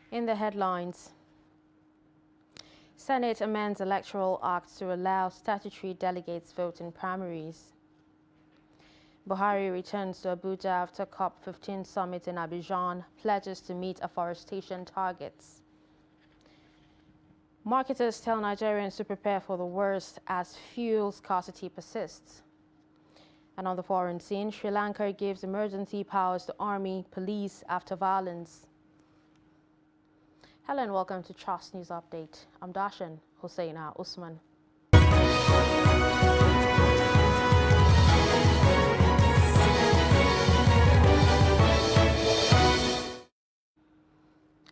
In the headlines, Senate amends Electoral Act to allow statutory delegates vote in primaries. Buhari returns to Abuja after COP15 summit in Abidjan, pledges to meet afforestation targets. Marketers tell Nigerians to prepare for the worst as fuel scarcity persists. And on the foreign scene, Sri Lanka gives emergency powers to army, police after violence. Hello and welcome to Trust News Update. I'm Dashan Hosseina Usman.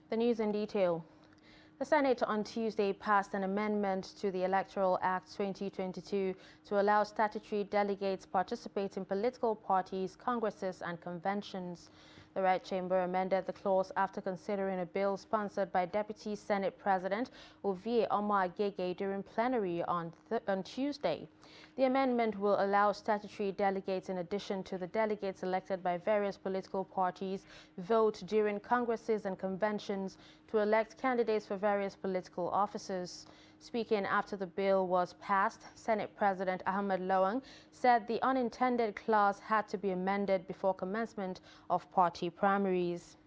The news in detail. The Senate on Tuesday passed an amendment to the Electoral Act 2022 to allow statutory delegates participate in political parties, congresses and conventions. The Red Chamber amended the clause after considering a bill sponsored by Deputy Senate President Ovie Omo-Agege during plenary on Tuesday. The amendment will allow statutory delegates, in addition to the delegates elected by various political parties, vote during congresses and conventions to elect candidates for various political offices. Speaking after the bill was passed, Senate President Ahmed Lawan said the unintended clause had to be amended before commencement of party primaries.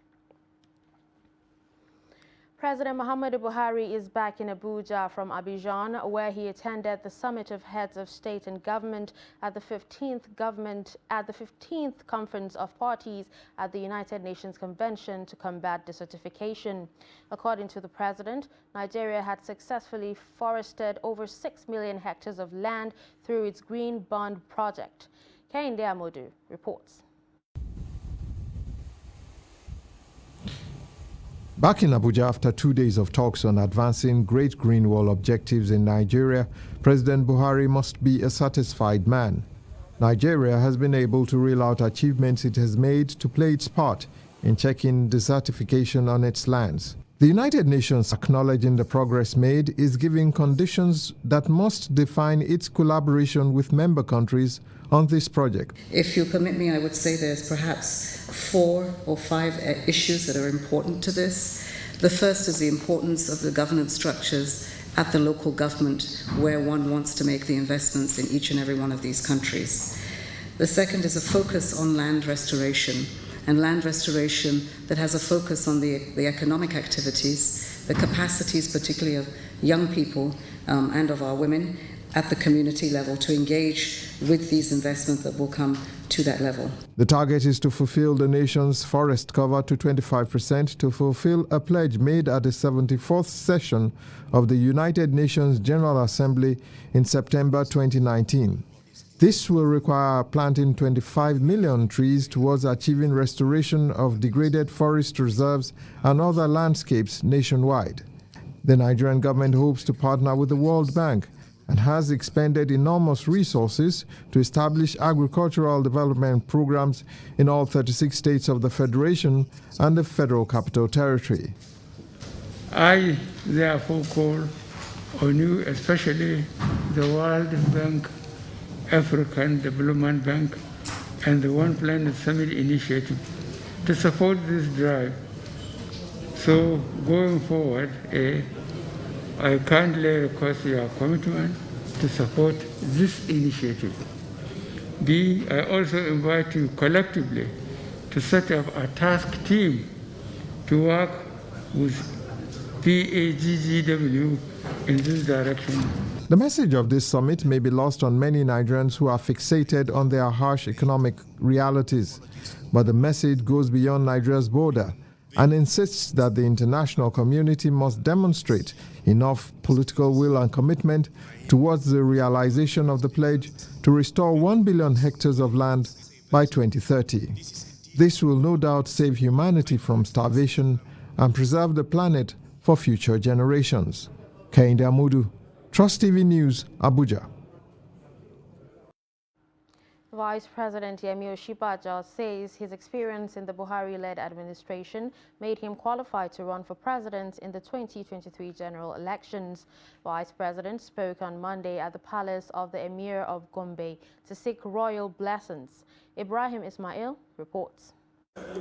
President Muhammadu Buhari is back in Abuja from Abidjan, where he attended the Summit of Heads of State and Government at the 15th Conference of Parties at the United Nations Convention to combat desertification. According to the president, Nigeria had successfully forested over 6 million hectares of land through its Green Bond project. Kehinde Amodu reports. Back in Abuja after 2 days of talks on advancing Great Green Wall objectives in Nigeria, President Buhari must be a satisfied man. Nigeria has been able to reel out achievements it has made to play its part in checking desertification on its lands. The United Nations, acknowledging the progress made, is giving conditions that must define its collaboration with member countries on this project. If you permit me, I would say there's perhaps 4 or 5 issues that are important to this. The first is the importance of the governance structures at the local government where one wants to make the investments in each and every one of these countries. The second is a focus on land restoration, and land restoration that has a focus on the economic activities, the capacities particularly of young people and of our women at the community level to engage with these investments that will come to that level. The target is to fulfill the nation's forest cover to 25% to fulfill a pledge made at the 74th session of the United Nations General Assembly in September 2019. This will require planting 25 million trees towards achieving restoration of degraded forest reserves and other landscapes nationwide. The Nigerian government hopes to partner with the World Bank and has expended enormous resources to establish agricultural development programs in all 36 states of the Federation and the Federal Capital Territory. I therefore call on you, especially the World Bank, African Development Bank, and the One Planet Summit Initiative to support this drive. So going forward, I kindly request your commitment to support this initiative. B, I also invite you collectively to set up a task team to work with PAGGW in this direction. The message of this summit may be lost on many Nigerians who are fixated on their harsh economic realities, but the message goes beyond Nigeria's border and insists that the international community must demonstrate enough political will and commitment towards the realization of the pledge to restore 1 billion hectares of land by 2030. This will no doubt save humanity from starvation and preserve the planet for future generations. Kehinde Amodu, Trust TV News, Abuja. Vice President Yemi Osinbajo says his experience in the Buhari-led administration made him qualified to run for president in the 2023 general elections. Vice President spoke on Monday at the palace of the Emir of Gombe to seek royal blessings. Ibrahim Ismail reports.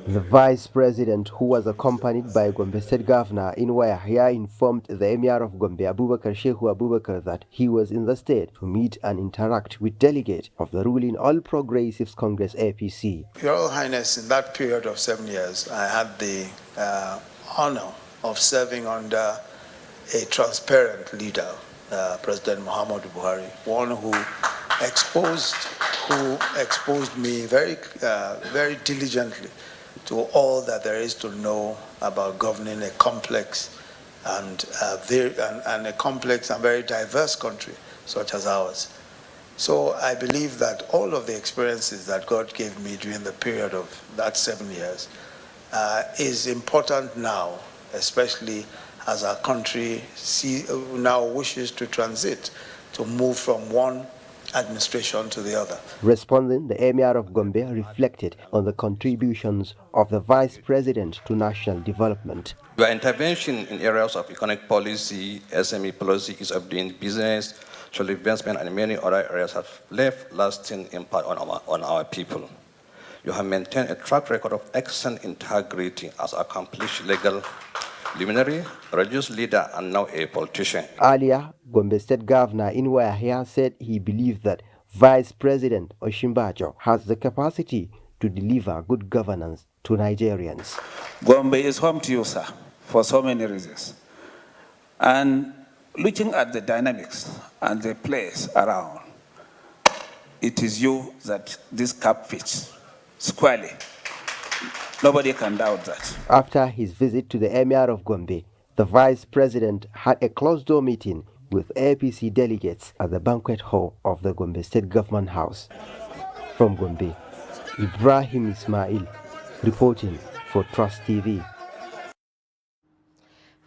The vice president, who was accompanied by Gombe State Governor Inwa Yahya, informed the Emir of Gombe, Abubakar Shehu Abubakar, that he was in the state to meet and interact with delegates of the ruling All Progressives Congress APC. Your Royal Highness, in that period of 7 years, I had the honor of serving under a transparent leader, President Muhammadu Buhari, one who exposed me very diligently to all that there is to know about governing a complex and a complex and very diverse country such as ours. So I believe that all of the experiences that God gave me during the period of that 7 years is important now, especially as our country now wishes to transit, to move from one administration to the other. Responding, the Emir of Gombe reflected on the contributions of the Vice President to national development. Your intervention in areas of economic policy, SME policy, ease of doing business, social advancement, and many other areas have left lasting impact on our people. You have maintained a track record of excellent integrity as accomplished legal luminary, religious leader, and now a politician. Earlier, Gombe State Governor Inwa Yahya said he believed that Vice President Osinbajo has the capacity to deliver good governance to Nigerians. Gombe is home to you, sir, for so many reasons. And looking at the dynamics and the place around, it is you that this cup fits squarely. Nobody can doubt that. After his visit to the Emir of Gombe, the Vice President had a closed-door meeting with APC delegates at the banquet hall of the Gombe State Government House. From Gombe, Ibrahim Ismail, reporting for Trust TV.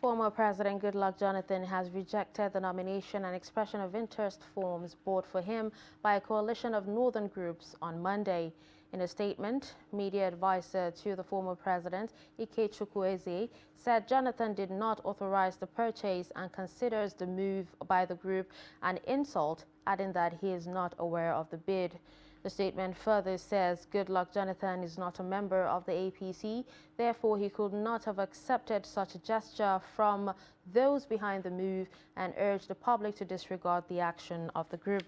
Former President Goodluck Jonathan has rejected the nomination and expression of interest forms brought for him by a coalition of northern groups on Monday. In a statement, media advisor to the former president, Ike Chukwueze, said Jonathan did not authorize the purchase and considers the move by the group an insult, adding that he is not aware of the bid. The statement further says Goodluck Jonathan is not a member of the APC, therefore he could not have accepted such a gesture from those behind the move, and urged the public to disregard the action of the group.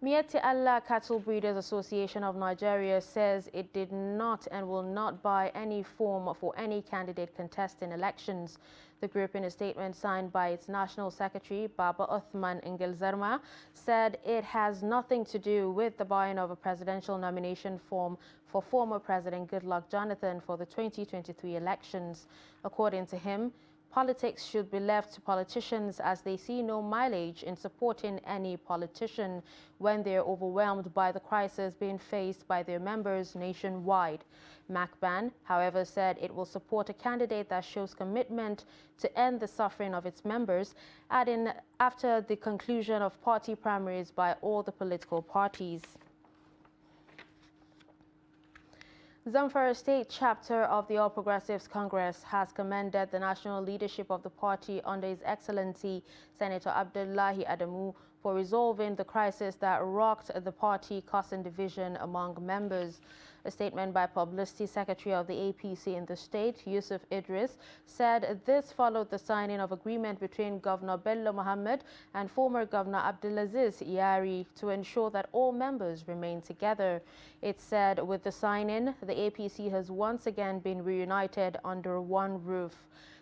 Miyetti Allah Cattle Breeders Association of Nigeria says it did not and will not buy any form for any candidate contesting elections. The group, in a statement signed by its National Secretary, Baba Uthman Ngilzarma, said it has nothing to do with the buying of a presidential nomination form for former President Goodluck Jonathan for the 2023 elections. According to him, politics should be left to politicians, as they see no mileage in supporting any politician when they are overwhelmed by the crisis being faced by their members nationwide. MACBAN, however, said it will support a candidate that shows commitment to end the suffering of its members, adding after the conclusion of party primaries by all the political parties. Zamfara State Chapter of the All Progressives Congress has commended the national leadership of the party under His Excellency Senator Abdullahi Adamu for resolving the crisis that rocked the party, causing division among members. A statement by Publicity Secretary of the APC in the state, Yusuf Idris, said this followed the signing of agreement between Governor Bello Mohammed and former Governor Abdulaziz Yari to ensure that all members remain together. It said with the signing, the APC has once again been reunited under one roof.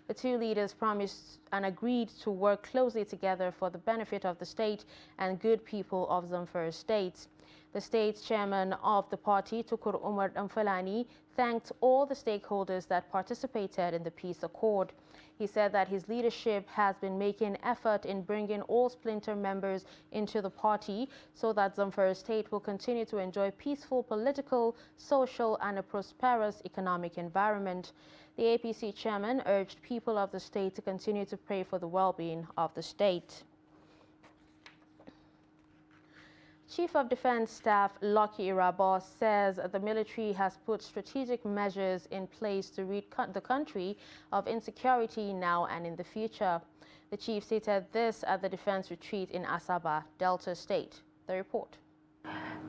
The two leaders promised and agreed to work closely together for the benefit of the state and good people of Zamfara State. The state's chairman of the party, Tukur Umar Amfalani, thanked all the stakeholders that participated in the peace accord. He said that his leadership has been making effort in bringing all splinter members into the party so that Zamfara State will continue to enjoy peaceful political, social, and a prosperous economic environment. The APC chairman urged people of the state to continue to pray for the well-being of the state. Chief of Defense Staff Lucky Irabor says the military has put strategic measures in place to rid the country of insecurity now and in the future. The chief stated this at the defense retreat in Asaba, Delta State. The report.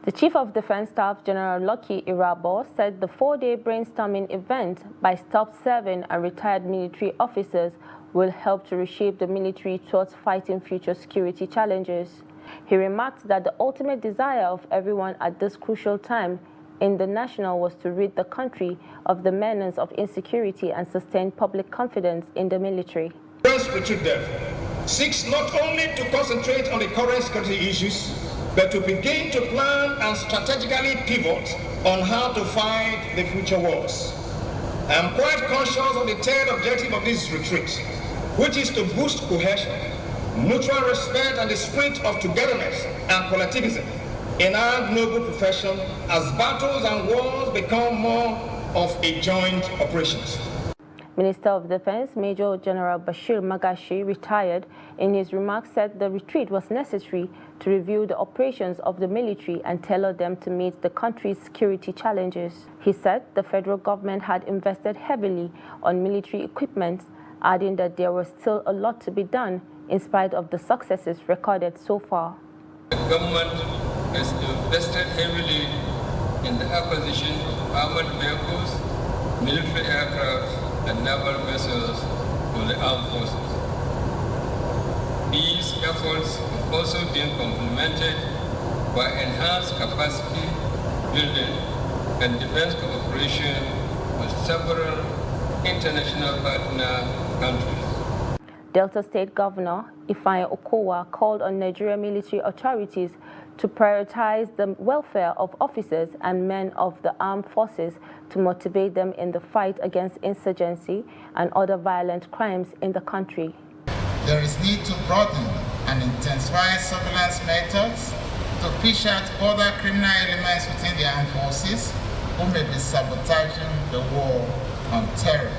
The Chief of Defense Staff, General Lucky Irabo, said the 4-day brainstorming event by staff-serving and retired military officers will help to reshape the military towards fighting future security challenges. He remarked that the ultimate desire of everyone at this crucial time in the national was to rid the country of the menace of insecurity and sustain public confidence in the military. This retreat, therefore, seeks not only to concentrate on the current security issues, but to begin to plan and strategically pivot on how to fight the future wars. I am quite conscious of the third objective of this retreat, which is to boost cohesion, mutual respect, and the spirit of togetherness and collectivism in our noble profession as battles and wars become more of a joint operations. Minister of Defense Major General Bashir Magashi, retired, in his remarks said the retreat was necessary to review the operations of the military and tailor them to meet the country's security challenges. He said the federal government had invested heavily on military equipment, adding that there was still a lot to be done in spite of the successes recorded so far. The government has invested heavily in the acquisition of armored vehicles, military aircraft, and naval vessels for the armed forces. These efforts have also been complemented by enhanced capacity building and defense cooperation with several international partner countries. Delta State Governor Ifeanyi Okowa called on Nigerian military authorities to prioritize the welfare of officers and men of the armed forces to motivate them in the fight against insurgency and other violent crimes in the country. There is need to broaden and intensify surveillance methods to fish out other criminal elements within the armed forces who may be sabotaging the war on terror.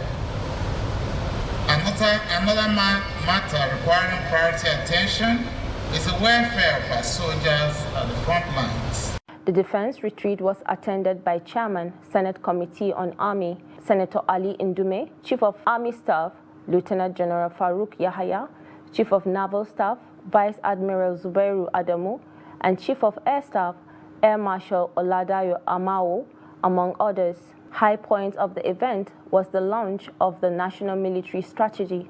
Another matter requiring priority attention is the welfare of our soldiers at the front lines. The defense retreat was attended by Chairman, Senate Committee on Army, Senator Ali Indume, Chief of Army Staff, Lieutenant General Farouk Yahaya, Chief of Naval Staff, Vice Admiral Zubairu Adamu, and Chief of Air Staff, Air Marshal Oladayo Amao, among others. High point of the event was the launch of the National Military Strategy.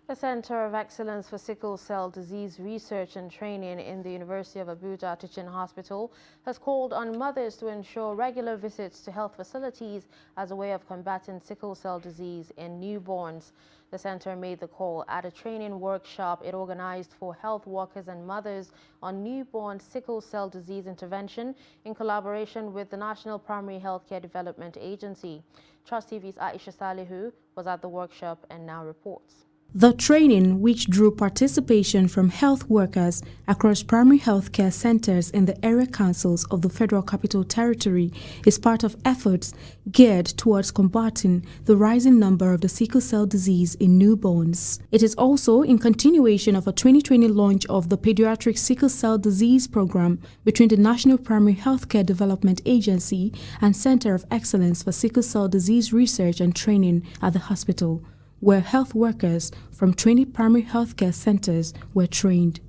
The Center of Excellence for Sickle Cell Disease Research and Training in the University of Abuja Teaching Hospital has called on mothers to ensure regular visits to health facilities as a way of combating sickle cell disease in newborns. The center made the call at a training workshop it organized for health workers and mothers on newborn sickle cell disease intervention in collaboration with the National Primary Healthcare Development Agency. Trust TV's Aisha Salihu was at the workshop and now reports. The training, which drew participation from health workers across primary healthcare centers in the area councils of the Federal Capital Territory, is part of efforts geared towards combating the rising number of the sickle cell disease in newborns. It is also in continuation of a 2020 launch of the Pediatric Sickle Cell Disease Program between the National Primary Healthcare Development Agency and Center of Excellence for Sickle Cell Disease Research and Training at the hospital, where health workers from 20 primary healthcare centers were trained.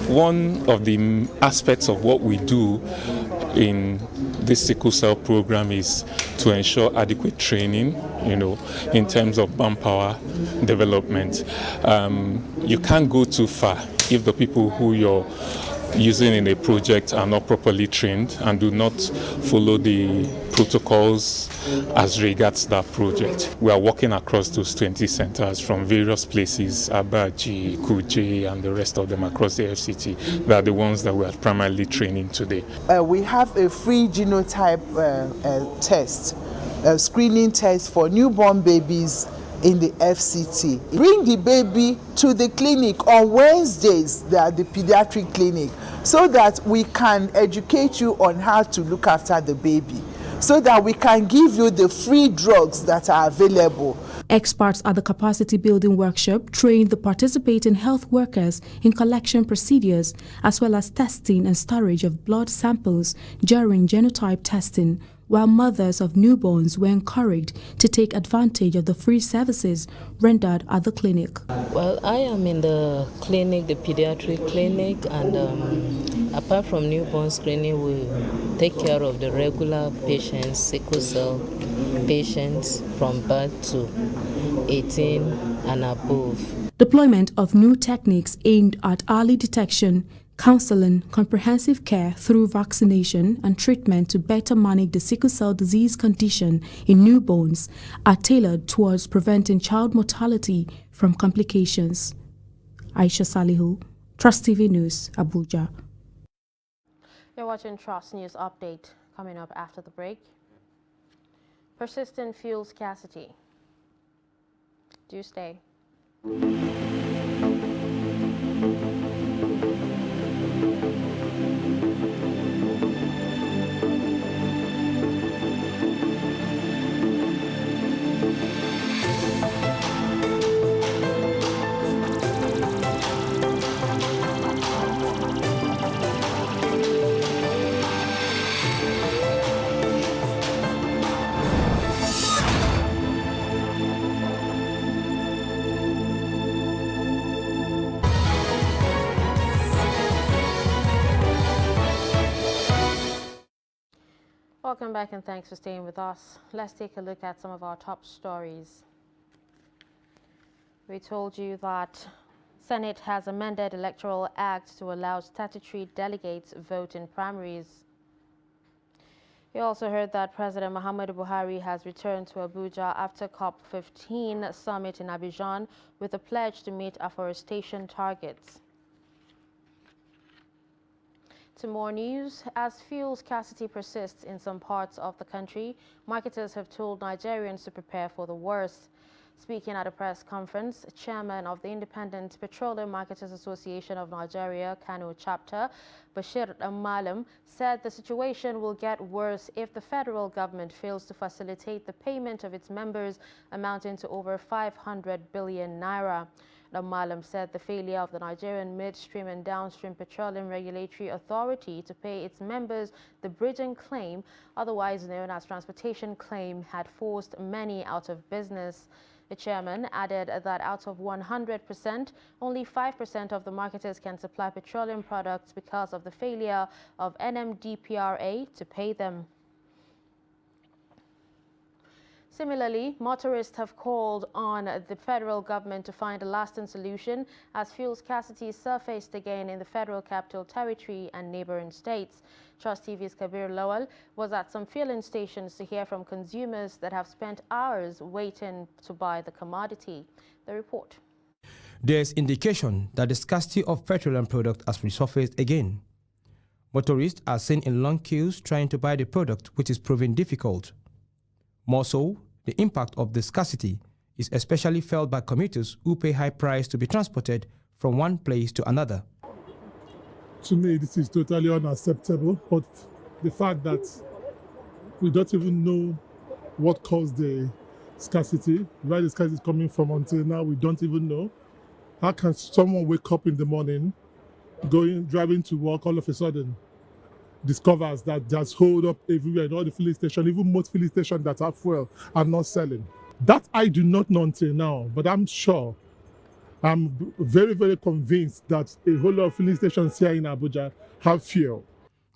One of the aspects of what we do in this sickle cell program is to ensure adequate training, in terms of manpower development. You can't go too far if the people who you're using in a project are not properly trained and do not follow the protocols as regards that project. We are working across those 20 centers from various places, Abaji, Kuje, and the rest of them across the FCT. They are the ones that we are primarily training today. We have a free genotype test, a screening test for newborn babies in the FCT. Bring the baby to the clinic on Wednesdays, the pediatric clinic, so that we can educate you on how to look after the baby, so that we can give you the free drugs that are available. Experts at the capacity building workshop trained the participating health workers in collection procedures as well as testing and storage of blood samples during genotype testing, while mothers of newborns were encouraged to take advantage of the free services rendered at the clinic. Well, I am in the clinic, the pediatric clinic, and Apart from newborn screening, we take care of the regular patients, sickle cell patients from birth to 18 and above. Deployment of new techniques aimed at early detection, counseling, comprehensive care through vaccination and treatment to better manage the sickle cell disease condition in newborns are tailored towards preventing child mortality from complications. Aisha Salihu, Trust TV News, Abuja. You're watching Trust News Update. Coming up after the break. Persistent fuel scarcity. Do stay. Welcome back and thanks for staying with us. Let's take a look at some of our top stories. We told you that Senate has amended Electoral Act to allow statutory delegates vote in primaries. You also heard that President Muhammadu Buhari has returned to Abuja after COP15 summit in Abidjan with a pledge to meet afforestation targets. To more news, as fuel scarcity persists in some parts of the country, marketers have told Nigerians to prepare for the worst. Speaking at a press conference, Chairman of the Independent Petroleum Marketers Association of Nigeria, Kano Chapter, Bashir Malam, said the situation will get worse if the federal government fails to facilitate the payment of its members amounting to over 500 billion naira. Malam said the failure of the Nigerian Midstream and Downstream Petroleum Regulatory Authority to pay its members the bridging claim, otherwise known as transportation claim, had forced many out of business. The chairman added that out of 100%, only 5% of the marketers can supply petroleum products because of the failure of NMDPRA to pay them. Similarly, motorists have called on the federal government to find a lasting solution as fuel scarcity surfaced again in the Federal Capital Territory and neighboring states. Trust TV's Kabir Lawal was at some filling stations to hear from consumers that have spent hours waiting to buy the commodity. The report. There is indication that the scarcity of petroleum product has resurfaced again. Motorists are seen in long queues trying to buy the product, which is proving difficult. More so, the impact of the scarcity is especially felt by commuters who pay high price to be transported from one place to another. To me, this is totally unacceptable, but the fact that we don't even know what caused the scarcity, where the scarcity is coming from until now, we don't even know. How can someone wake up in the morning, driving to work, all of a sudden discovers that there's hold up everywhere in all the filling stations, even most filling stations that have fuel are not selling? That I do not know until now, but I'm sure, I'm very, very convinced that a whole lot of filling stations here in Abuja have fuel.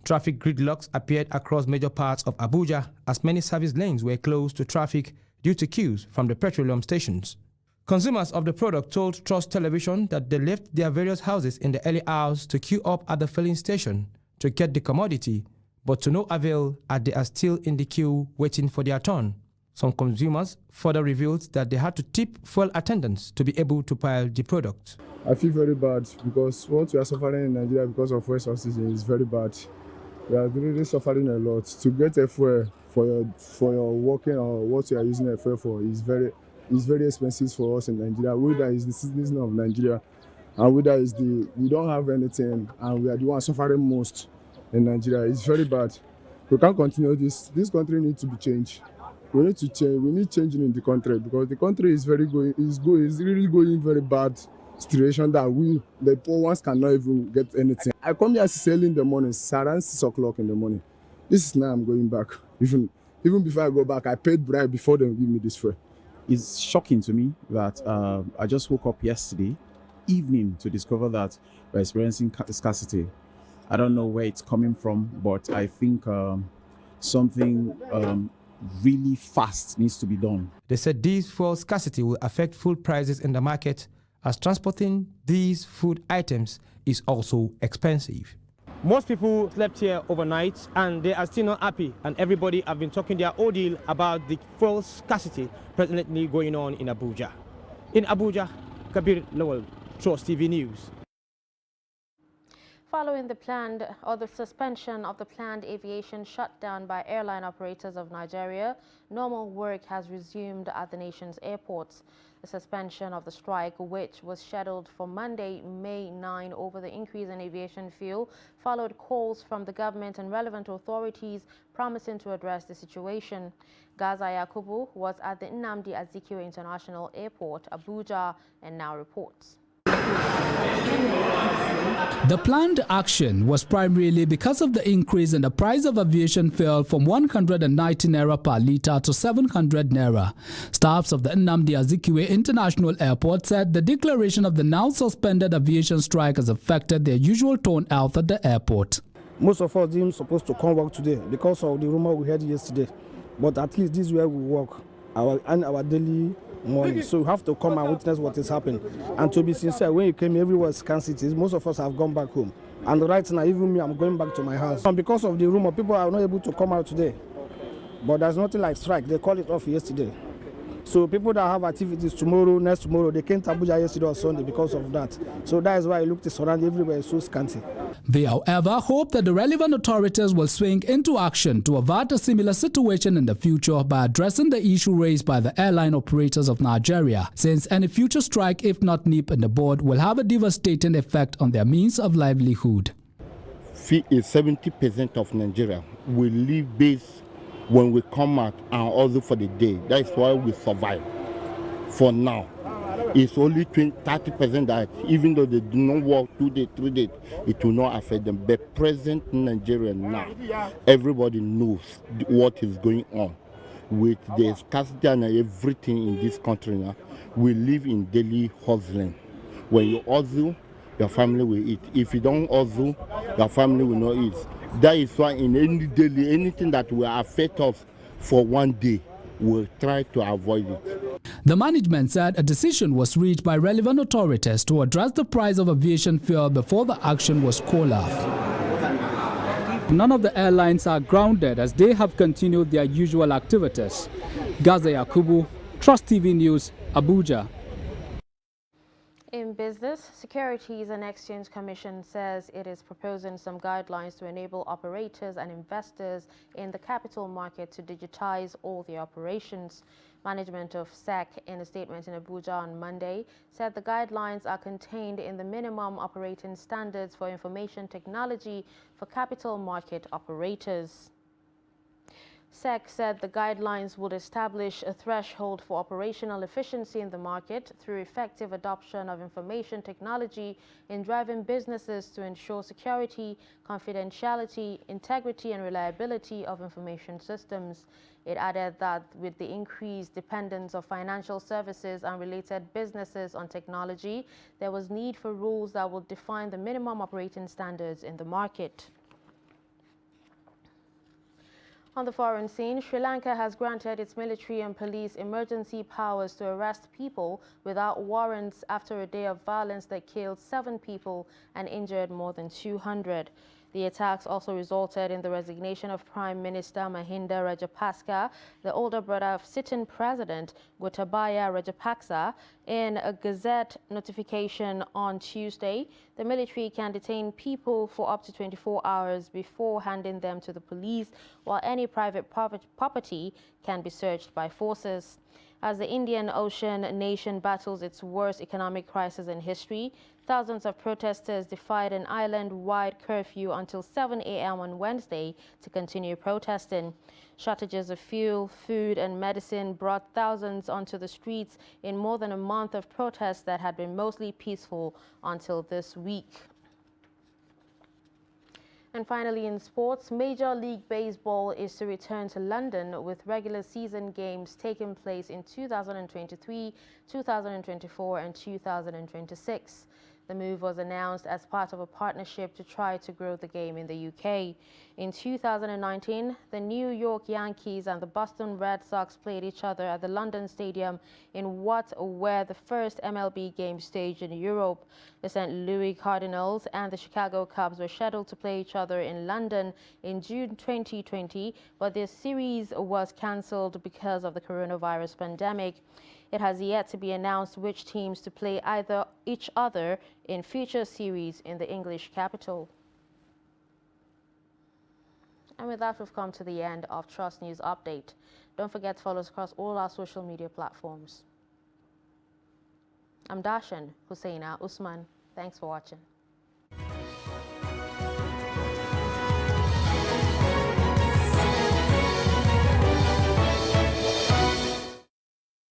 Traffic gridlocks appeared across major parts of Abuja as many service lanes were closed to traffic due to queues from the petroleum stations. Consumers of the product told Trust Television that they left their various houses in the early hours to queue up at the filling station to get the commodity, but to no avail as they are still in the queue waiting for their turn. Some consumers further revealed that they had to tip fuel attendants to be able to pile the product. I feel very bad because what we are suffering in Nigeria because of fuel subsidy is very bad. We are really suffering a lot. To get a fuel for your working or what you are using a fuel for is very expensive for us in Nigeria. Whether is the citizen of Nigeria and whether is we don't have anything and we are the ones suffering most in Nigeria. It's very bad. We can't continue this. This country needs to be changed. We need to change. We need changing in the country because the country is really going very bad situation that we, the poor ones, cannot even get anything. I come here early in the morning, around 6 o'clock in the morning. This is now I'm going back. Even before I go back, I paid bribe before they give me this fuel. It's shocking to me that I just woke up yesterday evening to discover that we're experiencing scarcity. I don't know where it's coming from, but I think something really fast needs to be done. They said this fuel scarcity will affect food prices in the market, as transporting these food items is also expensive. Most people slept here overnight and they are still not happy, and everybody have been talking their ordeal about the fuel scarcity presently going on in Abuja. In Abuja, Kabir Lowell, Trust TV News. Following the suspension of the planned aviation shutdown by airline operators of Nigeria, normal work has resumed at the nation's airports. The suspension of the strike, which was scheduled for Monday, May 9, over the increase in aviation fuel, followed calls from the government and relevant authorities promising to address the situation. Gaza Yakubu was at the Nnamdi Azikiwe International Airport, Abuja, and now reports. The planned action was primarily because of the increase in the price of aviation fuel from 190 naira per litre to 700 naira. Staffs of the Nnamdi Azikiwe International Airport said the declaration of the now suspended aviation strike has affected their usual turnout at the airport. Most of us didn't supposed to come work today because of the rumor we heard yesterday. But at least this is where we work, our daily morning. So we have to come and witness what is happening. And to be sincere, when you came, everywhere is scarcity. Most of us have gone back home. And right now, even me, I'm going back to my house. And because of the rumor, people are not able to come out today. But there's nothing like strike. They called it off yesterday. So people that have activities tomorrow, next tomorrow, they came to Abuja yesterday or Sunday because of that. So that is why I looked around everywhere, it's so scanty. They, however, hope that the relevant authorities will swing into action to avert a similar situation in the future by addressing the issue raised by the airline operators of Nigeria, since any future strike, if not nip in the bud, will have a devastating effect on their means of livelihood. 70% of Nigeria will leave base when we come out and also for the day. That's why we survive. For now, it's only 30% that even though they do not work 2 days, 3 days, it will not affect them. But present in Nigeria now, everybody knows what is going on with the scarcity and everything in this country now. We live in daily hustling. When you hustle, your family will eat. If you don't hustle, your family will not eat. That is why in any daily, anything that will affect us for one day, we'll try to avoid it. The management said a decision was reached by relevant authorities to address the price of aviation fuel before the action was called off. None of the airlines are grounded as they have continued their usual activities. Gaza Yakubu, Trust TV News, Abuja. In business, Securities and Exchange Commission says it is proposing some guidelines to enable operators and investors in the capital market to digitize all their operations. Management of SEC, in a statement in Abuja on Monday, said the guidelines are contained in the minimum operating standards for information technology for capital market operators. SEC said the guidelines would establish a threshold for operational efficiency in the market through effective adoption of information technology in driving businesses to ensure security, confidentiality, integrity, and reliability of information systems. It added that with the increased dependence of financial services and related businesses on technology, there was need for rules that would define the minimum operating standards in the market. On the foreign scene, Sri Lanka has granted its military and police emergency powers to arrest people without warrants after a day of violence that killed 7 people and injured more than 200. The attacks also resulted in the resignation of Prime Minister Mahinda Rajapaksa, the older brother of sitting President Gotabaya Rajapaksa. In a Gazette notification on Tuesday, the military can detain people for up to 24 hours before handing them to the police, while any private property can be searched by forces. As the Indian Ocean nation battles its worst economic crisis in history, thousands of protesters defied an island-wide curfew until 7 a.m. on Wednesday to continue protesting. Shortages of fuel, food, and medicine brought thousands onto the streets in more than a month of protests that had been mostly peaceful until this week. And finally, in sports, Major League Baseball is to return to London with regular season games taking place in 2023, 2024, and 2026. The move was announced as part of a partnership to try to grow the game in the UK. In 2019, the New York Yankees and the Boston Red Sox played each other at the London Stadium in what were the first MLB games staged in Europe. The St. Louis Cardinals and the Chicago Cubs were scheduled to play each other in London in June 2020, but their series was cancelled because of the coronavirus pandemic. It has yet to be announced which teams to play each other in future series in the English capital. And with that, we've come to the end of Trust News Update. Don't forget to follow us across all our social media platforms. I'm Darshan Hussaina Usman. Thanks for watching.